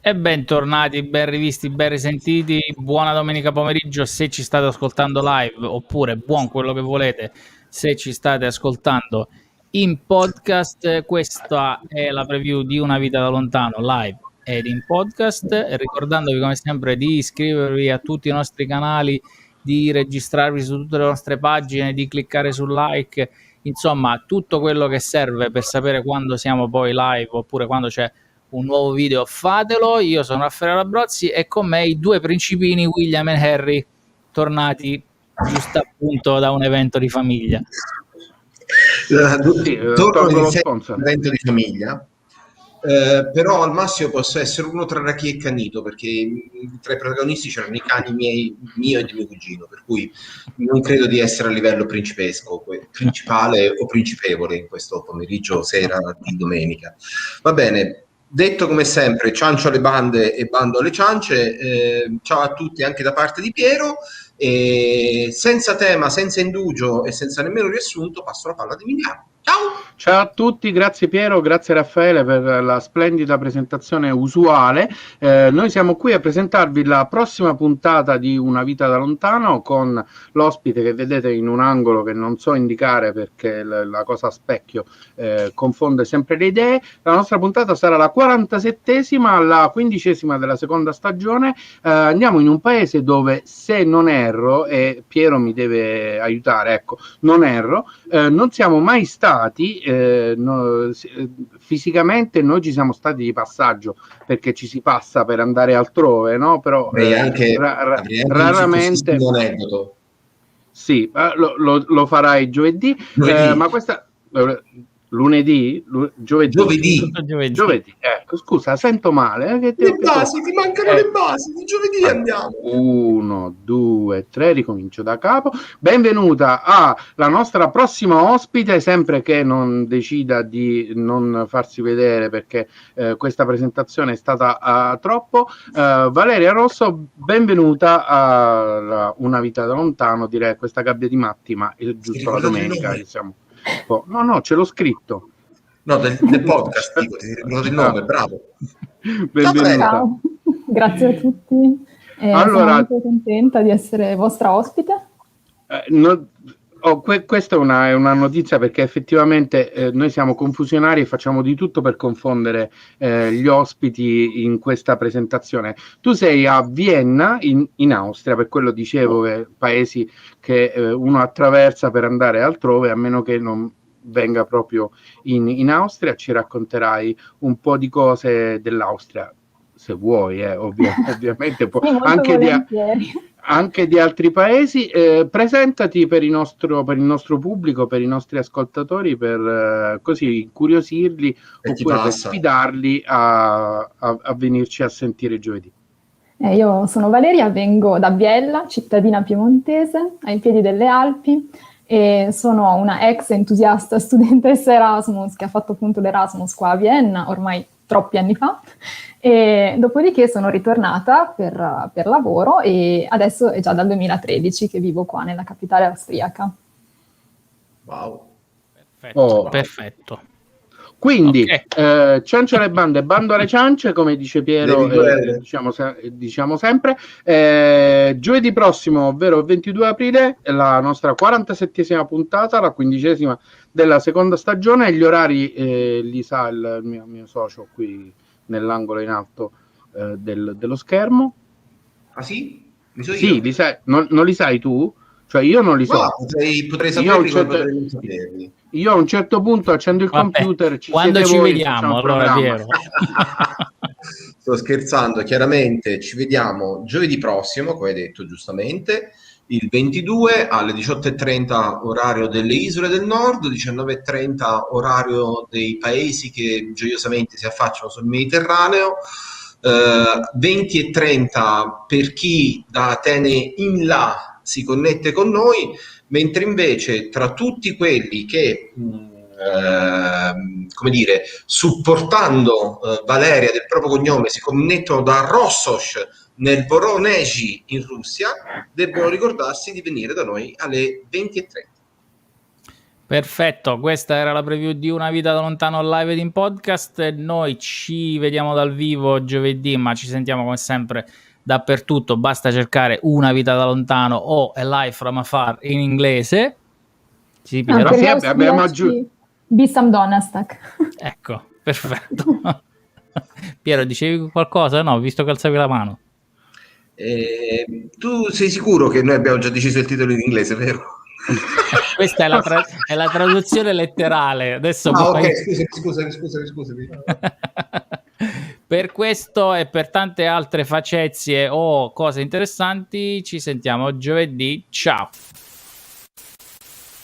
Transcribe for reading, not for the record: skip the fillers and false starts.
E bentornati, ben rivisti, ben risentiti, buona domenica pomeriggio se ci state ascoltando live, oppure buon quello che volete se ci state ascoltando in podcast. Questa è la preview di Una vita da lontano live ed in podcast, ricordandovi come sempre di iscrivervi a tutti i nostri canali, di registrarvi su tutte le nostre pagine, di cliccare sul like, insomma tutto quello che serve per sapere quando siamo poi live oppure quando c'è un nuovo video. Fatelo. Io sono Raffaele Labrozzi e con me i due principini William e Harry, tornati giusto appunto da un evento di famiglia. Torno un evento di famiglia, però al massimo posso essere uno tra Racchi e Canito, perché tra i protagonisti c'erano i cani mio e di mio cugino, per cui non credo di essere a livello principesco, principale o principevole in questo pomeriggio sera di domenica. Va bene. Detto come sempre, ciancio alle bande e bando alle ciance, ciao a tutti anche da parte di Piero, e senza tema, senza indugio e senza nemmeno riassunto passo la palla ad Emiliano. Ciao a tutti, grazie Piero, grazie Raffaele per la splendida presentazione usuale. Noi siamo qui a presentarvi la prossima puntata di Una vita da lontano con l'ospite che vedete in un angolo che non so indicare perché la cosa a specchio confonde sempre le idee. La nostra puntata sarà la 47esima, la 15esima della seconda stagione. Andiamo in un paese dove, se non erro, e Piero mi deve aiutare, ecco, non erro, non siamo mai stati fisicamente, noi ci siamo stati di passaggio perché ci si passa per andare altrove, no? Però raramente sì, lo farai giovedì. Ma questa lunedì? Giovedì. Ecco, scusa, sento male. Le basi, ti mancano le basi. Di giovedì andiamo. 1, 2, 3, ricomincio da capo. Benvenuta alla nostra prossima ospite, sempre che non decida di non farsi vedere perché questa presentazione è stata troppo. Valeria Rosso, benvenuta a Una vita da lontano, direi questa gabbia di matti, ma è giusto la domenica che siamo. No, ce l'ho scritto. No, del podcast, dico, ti ricordo il nome, bravo. Benvenuta. Ciao, grazie a tutti. Allora, sono molto contenta di essere vostra ospite. Questa è una notizia perché effettivamente noi siamo confusionari e facciamo di tutto per confondere gli ospiti in questa presentazione. Tu sei a Vienna, in Austria, per quello dicevo che paesi che uno attraversa per andare altrove, a meno che non venga proprio in Austria. Ci racconterai un po' di cose dell'Austria, se vuoi, ovviamente può, anche di altri paesi. Presentati per il nostro pubblico, per i nostri ascoltatori, per così incuriosirli oppure per sfidarli a venirci a sentire giovedì. Io sono Valeria, vengo da Biella, cittadina piemontese, ai piedi delle Alpi, e sono una ex entusiasta studentessa Erasmus che ha fatto appunto l'Erasmus qua a Vienna ormai troppi anni fa, e dopodiché sono ritornata per lavoro e adesso è già dal 2013 che vivo qua nella capitale austriaca. Wow. Perfetto. Quindi, ciancio alle bande, bando alle ciance, come dice Piero, diciamo sempre. Giovedì prossimo, ovvero il 22 aprile, è la nostra 47esima puntata, la 15esima della seconda stagione. Gli orari li sa il mio socio qui nell'angolo in alto dello schermo. Ah sì? Sì, li sai, non li sai tu? Cioè io non li so. No, potrei saperli, potrei non saperli. Io a un certo punto accendo il computer, quando ci vediamo, allora Piero. Sto scherzando, chiaramente ci vediamo giovedì prossimo, come hai detto giustamente, il 22 alle 18:30 orario delle isole del nord, 19:30 orario dei paesi che gioiosamente si affacciano sul Mediterraneo, 20:30 per chi da Atene in là si connette con noi, mentre invece tra tutti quelli che come dire, supportando Valeria del proprio cognome si connettono da Rossosh nel Voronezh in Russia, debbono ricordarsi di venire da noi alle 20:30. Perfetto, questa era la preview di Una vita da lontano live ed in podcast. Noi ci vediamo dal vivo giovedì, ma ci sentiamo come sempre dappertutto. Basta cercare Una vita da lontano o A Life from Afar in inglese. Sì, Piero? Sì, abbiamo aggiunto. Bissam Donastak. Ecco, perfetto. Piero, dicevi qualcosa? No, visto che alzavi la mano. Tu sei sicuro che noi abbiamo già deciso il titolo in inglese, vero? Questa è la traduzione letterale. Adesso ok, scusami. Per questo e per tante altre facezie o cose interessanti ci sentiamo giovedì. Ciao.